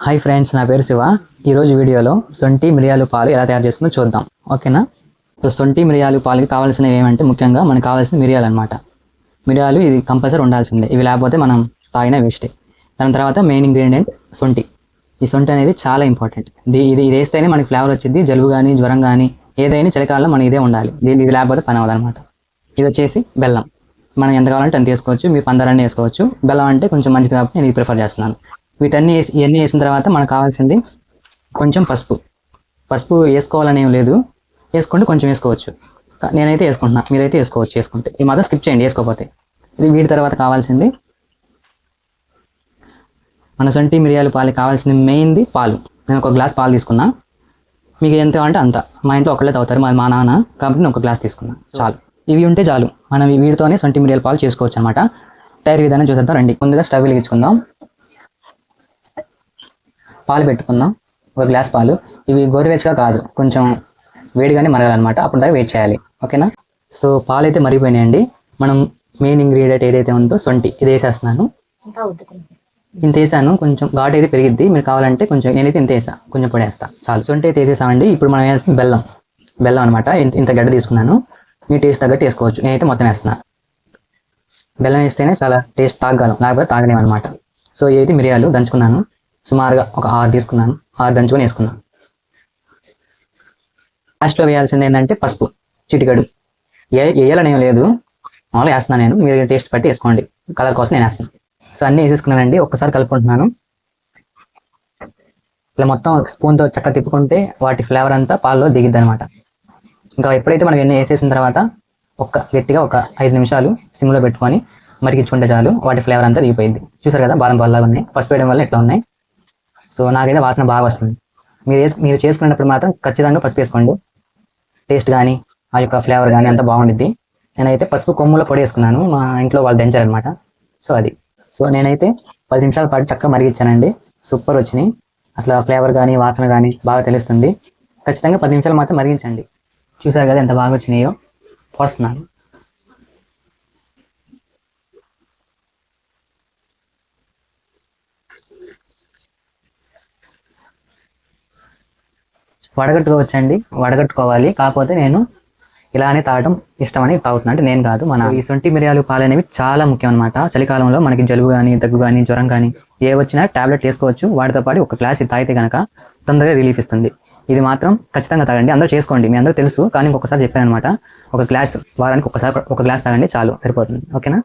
Hi friends, నా పేరు శివ. ఈరోజు వీడియోలో సొంటి మిరియాలు పాలు ఎలా తయారు చేస్తుందో చూద్దాం. ఓకేనా? సో సొంటి మిరియాలు పాలకి కావాల్సినవి ఏమంటే ముఖ్యంగా మనకు కావాల్సిన మిరియాలు అనమాట. మిరియాలు ఇది కంపల్సరీ ఉండాల్సిందే. ఇవి లేకపోతే మనం తాగినా వేస్టే. దాని తర్వాత మెయిన్ ఇంగ్రీడియంట్ సొంటి. ఈ సొంటి అనేది చాలా ఇంపార్టెంట్. ఇది వేస్తేనే మనకి ఫ్లేవర్ వచ్చింది. జలుబు కానీ జ్వరం కానీ ఏదైనా చలికాలంలో మనం ఇదే ఉండాలి. ఇది లేకపోతే పని అవ్వదన్నమాట. ఇది వచ్చేసి బెల్లం. మనం ఎంత కావాలంటే అంత వేసుకోవచ్చు. మీరు పందరాన్ని వేసుకోవచ్చు. బెల్లం అంటే కొంచెం మంచిది కాబట్టి నేను ఇది ప్రిఫర్ చేస్తున్నాను. ఇవన్నీ వేసిన తర్వాత మనకు కావాల్సింది కొంచెం పసుపు వేసుకోవాలని ఏం లేదు, వేసుకుంటే కొంచెం వేసుకోవచ్చు. నేనైతే వేసుకుంటున్నా, మీరైతే వేసుకుంటే ఈ మాత్రం స్కిప్ చేయండి వేసుకోకపోతే. వీటి తర్వాత కావాల్సింది మన సొంటి మిరియాల పాలకి కావాల్సింది మెయిన్ది పాలు. నేను ఒక గ్లాస్ పాలు తీసుకున్నా. మీకు ఎంత అంటే అంత. మా ఇంట్లో ఒకళ్ళే తాగుతారు, మా నాన్న, కాబట్టి నేను ఒక గ్లాస్ తీసుకున్నా చాలు. ఇవి ఉంటే చాలు, మనం వీటితోనే సొంటి మిరియాల పాలు చేసుకోవచ్చు అనమాట. తయారీ విధానం చూసేద్దాం రండి. ముందుగా స్టవ్ వెలిగించుకుందాం. పాలు పెట్టుకుందాం. ఒక గ్లాస్ పాలు. ఇవి గోరువెచ్చగా కాదు, కొంచెం వేడిగానే మరగాలన్నమాట. అప్పుడు దాకా వెయిట్ చేయాలి. ఓకేనా? సో పాలు అయితే మరిగిపోయినాయండి. మనం మెయిన్ ఇంగ్రీడియంట్ ఏదైతే ఉందో సొంటి, ఇది వేసేస్తున్నాను. ఇంత వేసాను. కొంచెం ఘాటు అయితే పెరిగిద్ది, మీరు కావాలంటే కొంచెం. నేనైతే ఇంత వేసా, కొంచెం పొడి వేస్తా చాలు. సొంటి అయితే వేసేసామండి. ఇప్పుడు మనం వేసిన బెల్లం అనమాట. ఇంత గడ్డ తీసుకున్నాను. మీ టేస్ట్ తగ్గట్టు వేసుకోవచ్చు. నేనైతే మొత్తం వేస్తున్నా. బెల్లం వేస్తేనే చాలా టేస్ట్ తాగలం, లేకపోతే తాగలేమన్నమాట. సో ఇదైతే మిరియాలు దంచుకున్నాను. సుమారుగా ఒక 6 తీసుకున్నాను. 6 దంచుకొని వేసుకున్నాను. లాస్ట్లో వేయాల్సింది ఏంటంటే పసుపు, చిటికెడు. వేయాలనేం లేదు, మామూలుగా వేస్తున్నాను నేను. మీరు టేస్ట్ బట్టి వేసుకోండి, కలర్ కోసం నేను వేస్తాను. సో అన్నీ వేసేసుకున్నానండి. ఒక్కసారి కలుపుకుంటున్నాను. ఇలా మొత్తం స్పూన్తో చక్కగా తిప్పుకుంటే వాటి ఫ్లేవర్ అంతా పాల్లో దిగిద్ది అనమాట. ఇంకా ఎప్పుడైతే మనం ఇవన్నీ వేసేసిన తర్వాత గట్టిగా ఒక 5 నిమిషాలు సిమ్లో పెట్టుకొని మరిగించుకుంటే చాలు. వాటి ఫ్లేవర్ అంతా దిగిపోయింది. చూసారు కదా, బాదం పాలలాగా ఉన్నాయి. పసుపు వేయడం వల్ల ఇట్లా ఉన్నాయి. సో నాకైతే వాసన బాగా వస్తుంది. మీరు చేసుకున్నప్పుడు మాత్రం ఖచ్చితంగా పసుపు వేసుకోండి. టేస్ట్ కానీ ఆ యొక్క ఫ్లేవర్ కానీ అంతా బాగుండిద్ది. నేనైతే పసుపు కొమ్ములో పొడి వేసుకున్నాను. మా ఇంట్లో వాళ్ళు దంచారనమాట. సో నేనైతే 10 నిమిషాల పాటు చక్కగా మరిగించానండి. సూపర్ వచ్చినాయి. అసలు ఆ ఫ్లేవర్ కానీ వాసన కానీ బాగా తెలుస్తుంది. ఖచ్చితంగా 10 నిమిషాలు మాత్రం మరిగించండి. చూసారు కదా ఎంత బాగా వచ్చినాయో. పోస్తున్నాను. వడగట్టుకోవాలి. కాకపోతే నేను ఇలానే తాగడం ఇష్టమని తాగుతున్నా. అంటే నేను కాదు, మన ఈ సొంటి మిరియాలు పాలు అనేవి చాలా ముఖ్యం అనమాట. చలికాలంలో మనకి జలుబు కానీ దగ్గు కానీ జ్వరం కానీ ఏ వచ్చినా టాబ్లెట్ వేసుకోవచ్చు. వాటితో పాటు ఒక గ్లాస్ ఇది తాగితే కనుక తొందరగా రిలీఫ్ ఇస్తుంది. ఇది మాత్రం ఖచ్చితంగా తాగండి. అందరూ చేసుకోండి, మీ అందరూ తెలుసు. కానీ ఇంకొకసారి చెప్పాను అనమాట. ఒక గ్లాస్ వారానికి ఒక గ్లాస్ తాగండి చాలు, సరిపోతుంది. ఓకేనా?